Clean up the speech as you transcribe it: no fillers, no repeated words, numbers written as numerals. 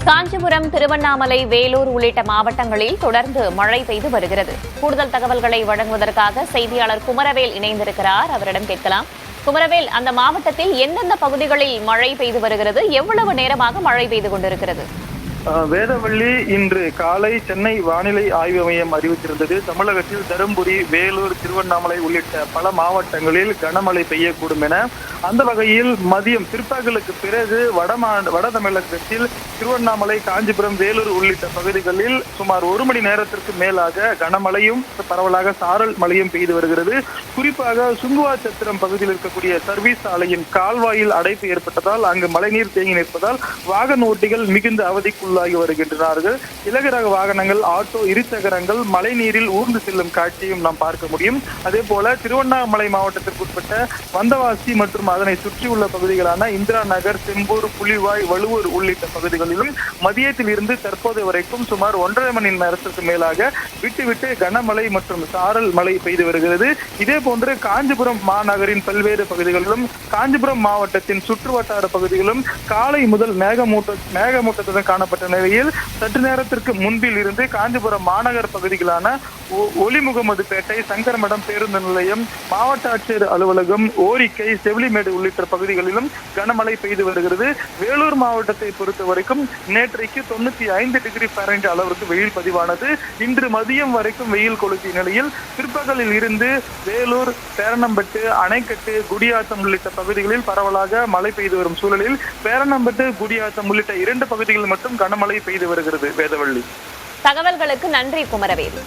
காஞ்சிபுரம், திருவண்ணாமலை, வேலூர் உள்ளிட்ட மாவட்டங்களில் தொடர்ந்து மழை பெய்து வருகிறது. கூடுதல் தகவல்களை வழங்குவதற்காக செய்தியாளர் குமரவேல் இணைந்திருக்கிறார். அவரிடம் கேட்கலாம். குமரவேல், அந்த மாவட்டத்தில் எந்தெந்த பகுதிகளில் மழை பெய்து வருகிறது? எவ்வளவு நேரமாக மழை பெய்து கொண்டிருக்கிறது? வேதவள்ளி, இன்று காலை சென்னை வானிலை ஆய்வு மையம் அறிவித்திருந்தது. தமிழகத்தில் தருமபுரி, வேலூர், திருவண்ணாமலை உள்ளிட்ட பல மாவட்டங்களில் கனமழை பெய்யக்கூடும் என. அந்த வகையில் மதியம் பிற்பகலுக்கு பிறகு வட தமிழகத்தில் திருவண்ணாமலை, காஞ்சிபுரம், வேலூர் உள்ளிட்ட பகுதிகளில் சுமார் 1 மணி நேரத்திற்கு மேலாக கனமழையும் பரவலாக சாரல் மழையும் பெய்து வருகிறது. குறிப்பாக சுங்குவாச்சத்திரம் பகுதியில் இருக்கக்கூடிய சர்வீஸ் சாலையின் கால்வாயில் அடைப்பு ஏற்பட்டதால் அங்கு மழைநீர் தேங்கி நிற்பதால் வாகன ஓட்டிகள் மிகுந்த அவதிக்குள் வருகின்றனர். இலகு ரக வாகனங்கள், ஆட்டோ, இருசக்கரங்கள் மழை நீரில் ஊர்ந்து செல்லும் காட்சியும் நாம் பார்க்க முடியும். அதே போல திருவண்ணாமலை மாவட்டத்திற்குட்பட்ட வந்தவாசி மற்றும் அதனை சுற்றியுள்ள பகுதிகளான இந்திரா நகர், செம்பூர், புலிவாய், வழுவூர் உள்ளிட்ட பகுதிகளிலும் மதியத்தில் இருந்து தற்போது வரைக்கும் சுமார் 1.5 மணி நேரத்திற்கு மேலாக விட்டு கனமழை மற்றும் சாரல் மழை பெய்து வருகிறது. இதே போன்று காஞ்சிபுரம் மாநகரின் பல்வேறு பகுதிகளிலும் காஞ்சிபுரம் மாவட்டத்தின் சுற்றுவட்டார பகுதிகளிலும் காலை முதல் மேகமூட்டத்துடன் காணப்பட்ட நிலையில் சற்று நேரத்திற்கு முன்பில் இருந்து காஞ்சிபுரம் மாநகர் பகுதிகளான ஒலிமுகமதுப்பேட்டை, சங்கரமடம் பேருந்து நிலையம், மாவட்ட ஆட்சியர் அலுவலகம், ஓரிக்கை, செவிலிமேடு உள்ளிட்ட பகுதிகளிலும் கனமழை பெய்து வருகிறது. வேலூர் மாவட்டத்தை பொறுத்த வரைக்கும் நேற்றைக்கு 95 டிகிரி ஃபாரன்ஹீட் அளவிற்கு வெயில் பதிவானது. இன்று மதியம் வரைக்கும் வெயில் கொளுத்திய நிலையில் பிற்பகலில் இருந்து வேலூர், பேரணம்பட்டு, அணைக்கட்டு, குடியாத்தம் உள்ளிட்ட பகுதிகளில் பரவலாக மழை பெய்து வரும் சூழலில் பேரணம்பட்டு, குடியாத்தம் உள்ளிட்ட 2 பகுதிகளில் மட்டும் கனமழை பெய்து வருகிறது. வேதவள்ளி, தகவல்களுக்கு நன்றி குமரவேல்.